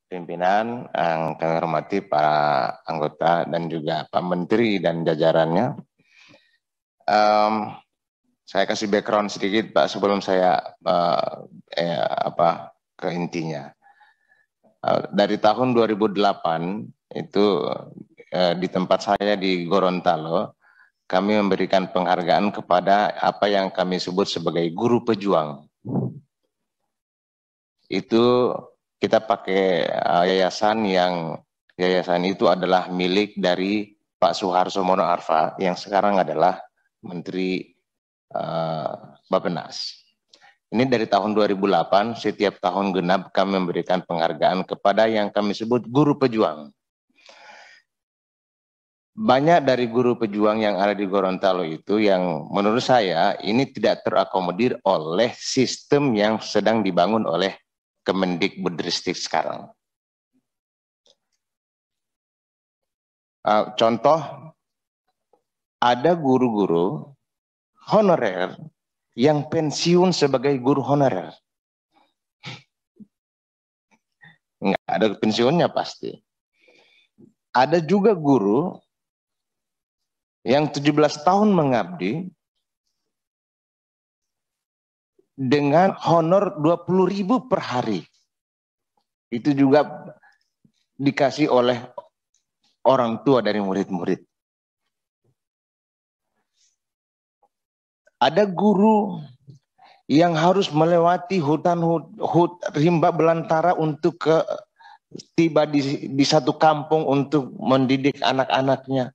pimpinan yang kami hormati, para anggota dan juga Pak Menteri dan jajarannya. Saya kasih background sedikit Pak sebelum saya ke intinya. Dari tahun 2008 itu di tempat saya di Gorontalo, kami memberikan penghargaan kepada apa yang kami sebut sebagai guru pejuang. Itu kita pakai yayasan itu adalah milik dari Pak Suharto Mono Arfa yang sekarang adalah Menteri Bappenas. Ini dari tahun 2008, setiap tahun genap kami memberikan penghargaan kepada yang kami sebut guru pejuang. Banyak dari guru pejuang yang ada di Gorontalo itu yang menurut saya ini tidak terakomodir oleh sistem yang sedang dibangun oleh Kemendikbudristek sekarang. Contoh, ada guru-guru honorer yang pensiun sebagai guru honorer. Enggak ada pensiunnya pasti. Ada juga guru yang 17 tahun mengabdi dengan honor 20.000 per hari. Itu juga dikasih oleh orang tua dari murid-murid. Ada guru yang harus melewati hutan rimba belantara untuk tiba di satu kampung untuk mendidik anak-anaknya.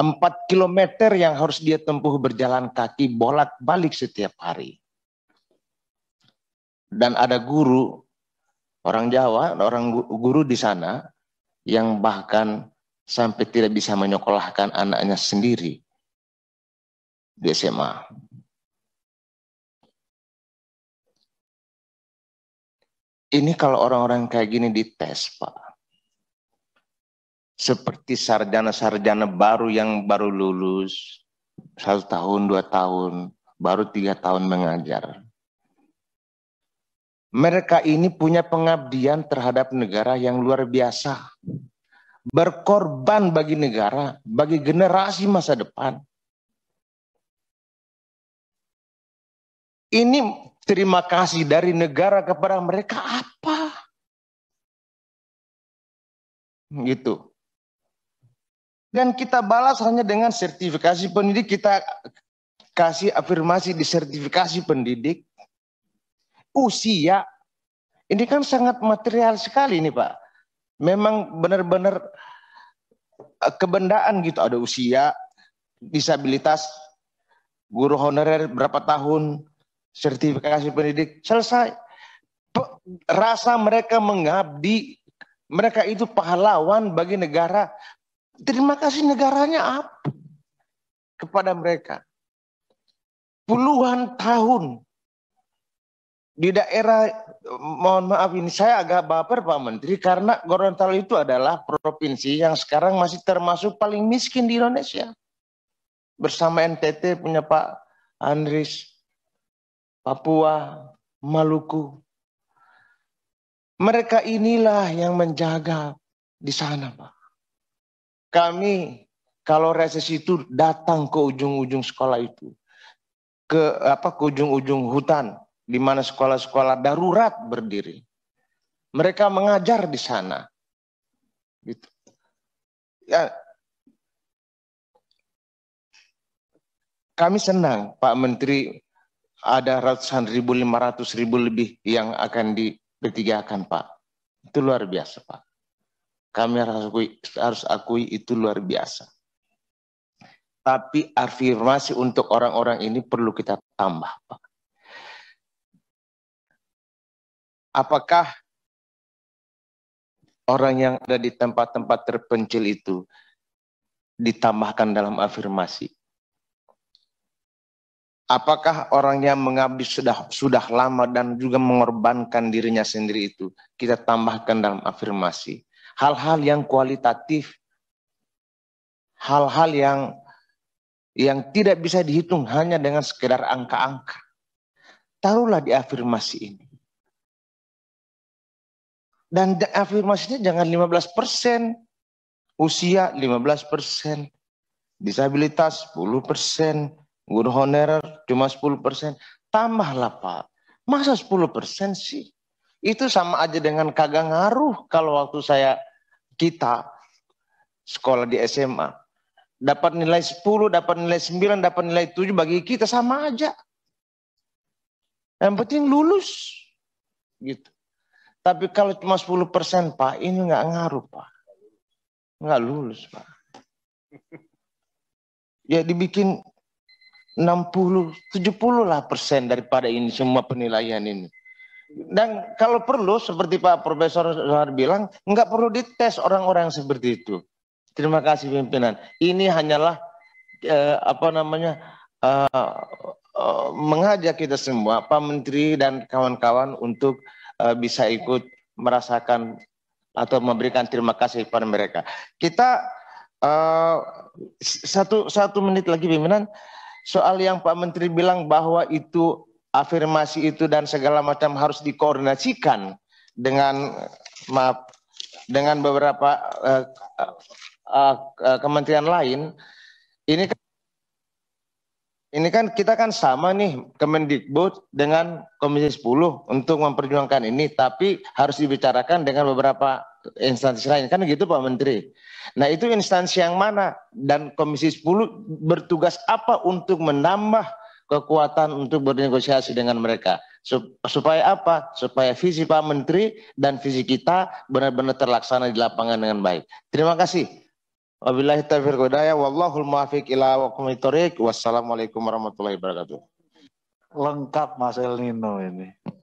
4 kilometer yang harus dia tempuh berjalan kaki bolak-balik setiap hari. Dan ada guru orang Jawa, guru di sana yang bahkan sampai tidak bisa menyekolahkan anaknya sendiri di SMA. Ini kalau orang-orang kayak gini dites, Pak. Seperti sarjana-sarjana baru yang baru lulus, 1 tahun, 2 tahun, baru 3 tahun mengajar. Mereka ini punya pengabdian terhadap negara yang luar biasa. Berkorban bagi negara, bagi generasi masa depan. Ini terima kasih dari negara kepada mereka apa? Gitu. Dan kita balas hanya dengan sertifikasi pendidik, kita kasih afirmasi di sertifikasi pendidik. Usia, ini kan sangat material sekali nih Pak. Memang benar-benar kebendaan gitu, ada usia, disabilitas, guru honorer berapa tahun, sertifikasi pendidik, selesai. Rasa mereka mengabdi, mereka itu pahlawan bagi negara. Terima kasih negaranya apa kepada mereka? Puluhan tahun di daerah, mohon maaf ini saya agak baper Pak Menteri, karena Gorontalo itu adalah provinsi yang sekarang masih termasuk paling miskin di Indonesia. Bersama NTT punya Pak Andris, Papua, Maluku. Mereka inilah yang menjaga di sana Pak. Kami kalau resesi itu datang ke ujung-ujung sekolah itu. Ke ujung-ujung hutan. Di mana sekolah-sekolah darurat berdiri. Mereka mengajar di sana. Gitu. Ya, kami senang Pak Menteri ada ratusan ribu, 500.000 lebih yang akan di P3-kan Pak. Itu luar biasa Pak. Kami harus akui itu luar biasa. Tapi afirmasi untuk orang-orang ini perlu kita tambah Pak. Apakah orang yang ada di tempat-tempat terpencil itu ditambahkan dalam afirmasi? Apakah orang yang mengabdi sudah lama dan juga mengorbankan dirinya sendiri itu kita tambahkan dalam afirmasi? Hal-hal yang kualitatif, hal-hal yang tidak bisa dihitung hanya dengan sekedar angka-angka. Taruhlah di afirmasi ini. Dan afirmasinya jangan 15%, usia 15%, disabilitas 10%, guru honorer cuma 10%, tambahlah Pak. Masa 10% sih? Itu sama aja dengan kagak ngaruh kalau waktu kita sekolah di SMA. Dapat nilai 10, dapat nilai 9, dapat nilai 7, bagi kita sama aja. Yang penting lulus. Gitu. Tapi kalau cuma 10% Pak, ini nggak ngaruh Pak. Nggak lulus Pak. Ya dibikin 60, 70 lah persen daripada ini semua penilaian ini. Dan kalau perlu seperti Pak Profesor Zohar bilang, nggak perlu dites orang-orang seperti itu. Terima kasih pimpinan. Ini hanyalah mengajak kita semua, Pak Menteri dan kawan-kawan untuk bisa ikut merasakan atau memberikan terima kasih kepada mereka. Kita satu menit lagi pimpinan, soal yang Pak Menteri bilang bahwa itu afirmasi itu dan segala macam harus dikoordinasikan dengan dengan beberapa kementerian lain. Ini kan kita kan sama nih Kemendikbud dengan Komisi 10 untuk memperjuangkan ini, tapi harus dibicarakan dengan beberapa instansi lain, kan gitu Pak Menteri. Nah itu instansi yang mana dan Komisi 10 bertugas apa untuk menambah kekuatan untuk bernegosiasi dengan mereka. Supaya apa? Supaya visi Pak Menteri dan visi kita benar-benar terlaksana di lapangan dengan baik. Terima kasih. Wabillahi taufiq wal hidayah, wallahul muwaffiq ila aqwamit thoriq. Wassalamualaikum warahmatullahi wabarakatuh. Lengkap Mas El Nino ini.